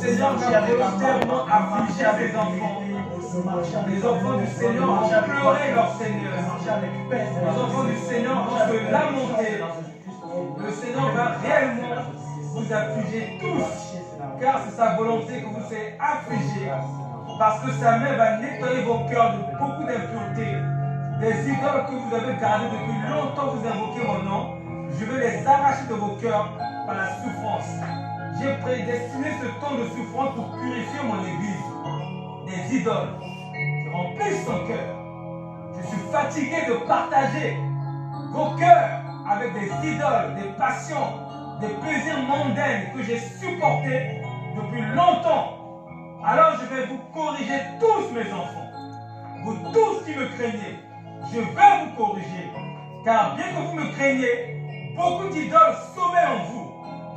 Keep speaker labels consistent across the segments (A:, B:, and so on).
A: Seigneur va volontairement affliger ses enfants. Les enfants du Seigneur vont pleurer leur Seigneur. Les enfants du Seigneur vont se lamenter. Le Seigneur va réellement vous affliger tous, car c'est sa volonté que vous soyez affligés, parce que sa main va nettoyer vos cœurs de beaucoup d'impuretés, des idoles que vous avez gardées depuis longtemps, vous invoquez mon nom. Je vais les arracher de vos cœurs par la souffrance. J'ai prédestiné ce temps de souffrance pour purifier mon église des idoles qui remplissent son cœur. Je suis fatigué de partager vos cœurs avec des idoles, des passions, des plaisirs mondains que j'ai supportés depuis longtemps. Alors je vais vous corriger tous, mes enfants. Vous tous qui me craignez, je vais vous corriger. Car bien que vous me craignez, beaucoup d'idoles sommeillent en vous.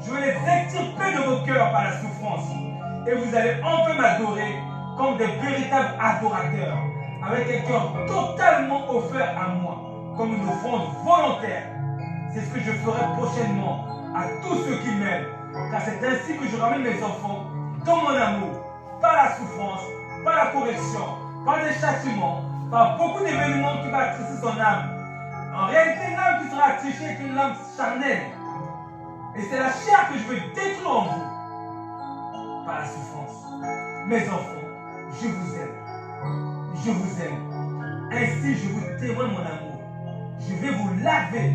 A: Je vais les extirper de vos cœurs par la souffrance. Et vous allez enfin m'adorer comme des véritables adorateurs, avec un cœur totalement offert à moi, comme une offrande volontaire. C'est ce que je ferai prochainement à tous ceux qui m'aiment, car c'est ainsi que je ramène mes enfants dans mon amour, par la souffrance, par la correction, par des châtiments, par beaucoup d'événements qui vont attrister son âme. En réalité, l'âme qui sera attachée est une âme charnelle. Et c'est la chair que je veux détruire en vous, par la souffrance. Mes enfants, je vous aime. Je vous aime. Ainsi, je vous témoigne mon amour. Je vais vous laver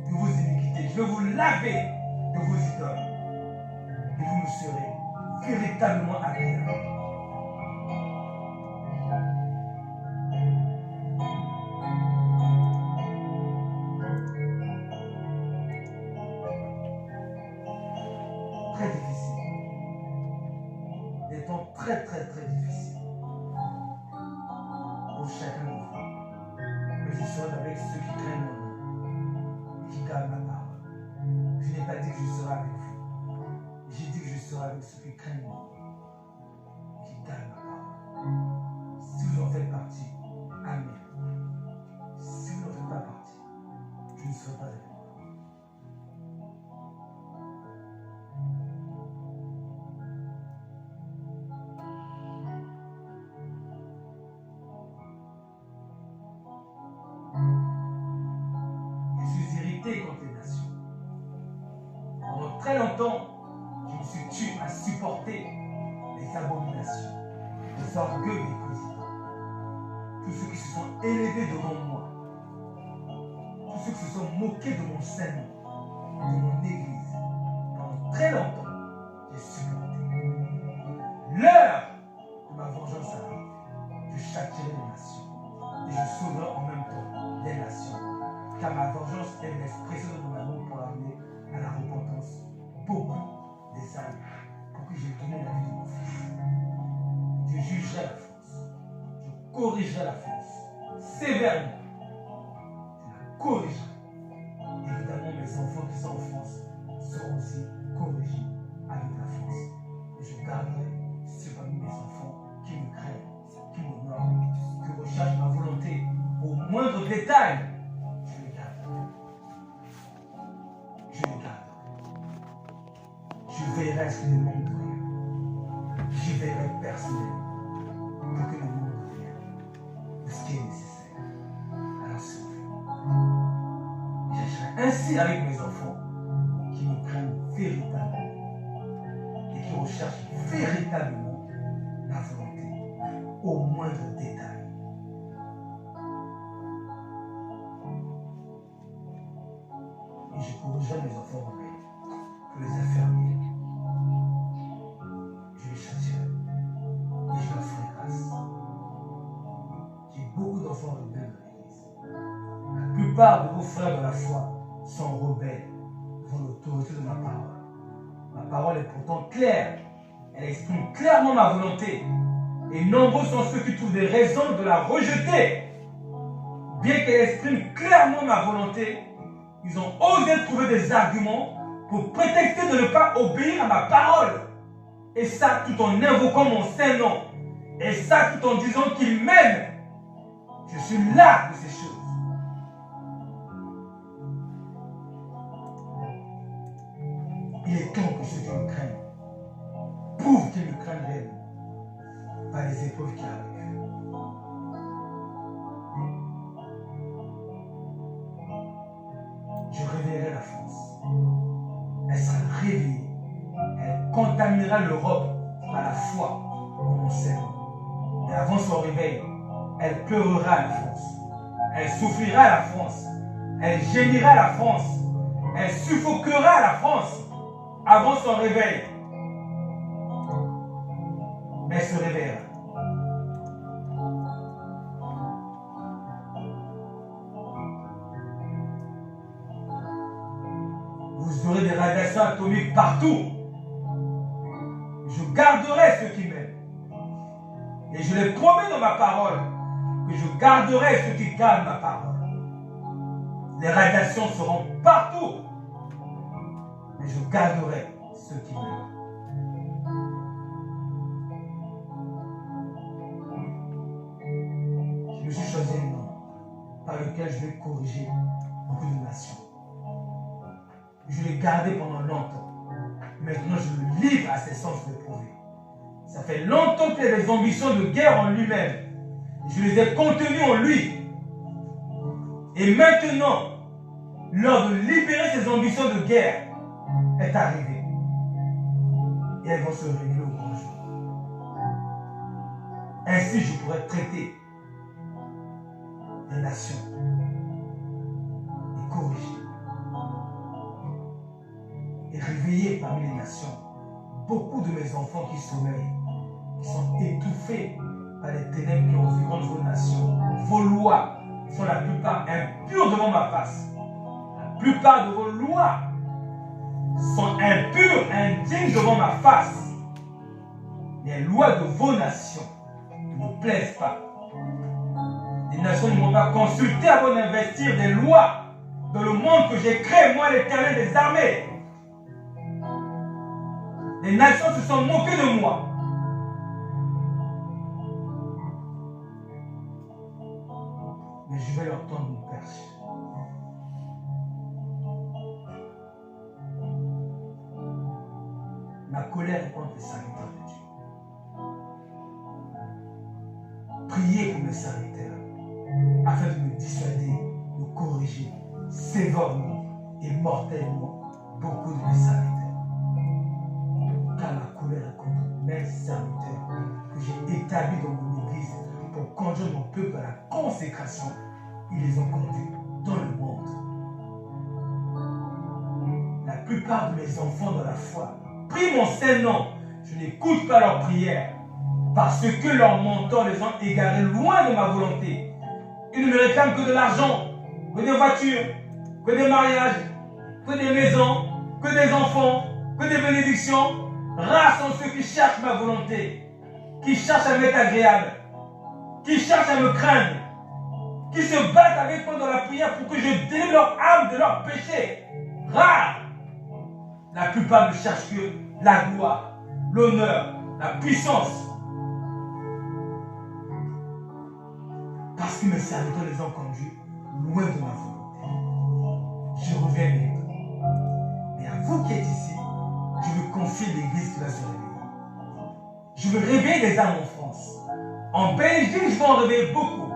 A: de vos iniquités. Je vais vous laver de vos idoles. Et vous me serez véritablement agréable. Très difficile. Des temps très difficiles pour chacun de vous. Mais je serai avec ceux qui craignent mon nom et qui gardent ma parole. Je n'ai pas dit que je serai avec vous. J'ai dit que je serai avec ceux qui craignent mon nom et qui gardent ma parole. Si vous en faites partie, amen. Si vous n'en faites pas partie, je ne serai pas avec vous. Contre les nations. Pendant très longtemps, je me suis tué à supporter les abominations, les orgueils des présidents, tous ceux qui se sont élevés devant moi, tous ceux qui se sont moqués de mon Saint-Nom, de mon Église. Pendant très longtemps, j'ai supporté. L'heure de ma vengeance arrive. Je châtierai les nations et je sauverai en même temps les nations. Car ma vengeance est l'expression de mon amour pour amener à la repentance beaucoup des âmes pour que j'ai donné la vie de mon fils. Je jugerai la France. Je corrigerai la France sévèrement. Je la corrigerai. Évidemment, mes enfants qui sont en France seront aussi corrigés avec la France. Et je garderai ceux parmi mes enfants qui me craignent, qui m'honorent, qui recherchent ma volonté au moindre détail. Je veillerai à ce que le monde brille. J'y veillerai personnellement pour que le monde brille de ce qui est nécessaire à la survie. J'agirai ainsi avec mes enfants qui me craignent véritablement et qui recherchent véritablement ma volonté au moindre détail. Et je corrigerai mes enfants rebelles pour les affermir. Je les châtierai et je leur ferai grâce. J'ai beaucoup d'enfants rebelles dans l'église. La plupart de vos frères de la foi sont rebelles devant l'autorité de ma parole. Ma parole est pourtant claire. Elle exprime clairement ma volonté. Et nombreux sont ceux qui trouvent des raisons de la rejeter. Bien qu'elle exprime clairement ma volonté, ils ont osé trouver des arguments pour prétexter de ne pas obéir à ma parole. Et ça tout en invoquant mon Saint-Nom. Et ça tout en disant qu'ils m'aiment. Je suis là de ces choses. Il est temps que ceux qui me craignent
B: découvre qu'ils me craignent réellement par les épreuves qui arrivent. Je réveillerai la France. Elle sera réveillée. Elle contaminera l'Europe par la foi en mon serment. Mais avant son réveil, elle pleurera à la France. Elle souffrira à la France. Elle gémira à la France. Elle suffoquera à la France avant son réveil. Mais elle se réveillera. Vous aurez des radiations atomiques partout. Je garderai ceux qui m'aiment. Et je les promets dans ma parole que je garderai ceux qui gardent ma parole. Les radiations seront partout. Mais je garderai ceux qui m'aiment. Je me suis choisi un nom par lequel je vais corriger beaucoup de nations. Je l'ai gardé pendant longtemps. Maintenant, je le livre à ses sens réprouvés. Ça fait longtemps qu'il y a des ambitions de guerre en lui-même. Je les ai contenues en lui. Et maintenant, l'heure de libérer ces ambitions de guerre est arrivée. Et elles vont se révéler au grand jour. Ainsi, je pourrais traiter les nations et corriger. Et réveiller parmi les nations beaucoup de mes enfants qui sommeillent, qui sont étouffés par les ténèbres qui environnent vos nations. Vos lois sont la plupart impures devant ma face. La plupart de vos lois sont impures, indignes devant ma face. Les lois de vos nations ne me plaisent pas. Les nations ne m'ont pas consulté avant d'investir des lois dans le monde que j'ai créé, moi, l'Éternel des armées. Les nations se sont moquées de moi. Mais je vais leur tendre mon perche. Ma colère est contre les serviteurs de Dieu. Priez pour mes serviteurs afin de me dissuader, de corriger sévèrement et mortellement beaucoup de mes serviteurs. Car ma colère est contre mes serviteurs que j'ai établis dans mon église pour conduire mon peuple à la consécration. Ils les ont conduits dans le monde. La plupart de mes enfants dans la foi prient mon Saint-Nom. Je n'écoute pas leurs prières parce que leurs mentors les ont égarés loin de ma volonté. Ils ne me réclament que de l'argent, que des voitures, que des mariages, que des maisons, que des enfants, que des bénédictions. Rares sont ceux qui cherchent ma volonté, qui cherchent à m'être agréable, qui cherchent à me craindre, qui se battent avec moi dans la prière pour que je délivre leur âme de leurs péchés. Rares. La plupart ne cherchent que la gloire, l'honneur, la puissance. Parce que mes serviteurs les ont conduits loin de ma volonté. Je reviens bientôt. Mais à vous qui êtes ici, je veux confier l'église qui va se réveiller. Je veux réveiller des âmes en France. En Belgique, je vais en réveiller beaucoup.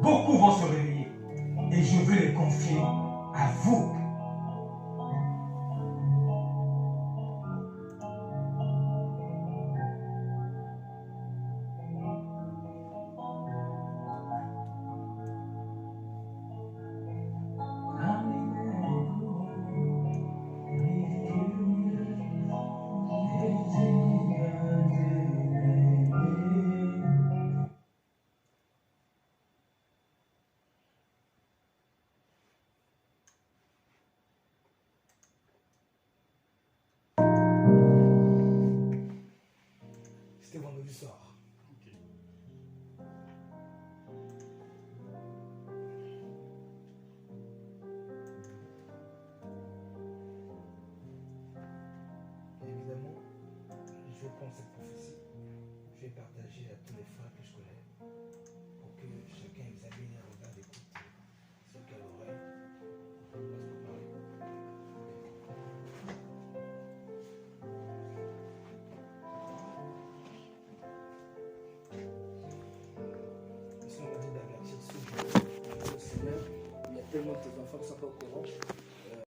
B: Beaucoup vont se réveiller. Et je veux les confier à vous. C'était vendredi soir.
C: Ok.
B: Évidemment, je vais prendre cette prophétie, je vais partager à tous les frères que je connais pour que chacun examine et regarde, écoute ce qu'elle aurait. On va se préparer.
C: tellement de tes enfants qui ne sont pas au courant.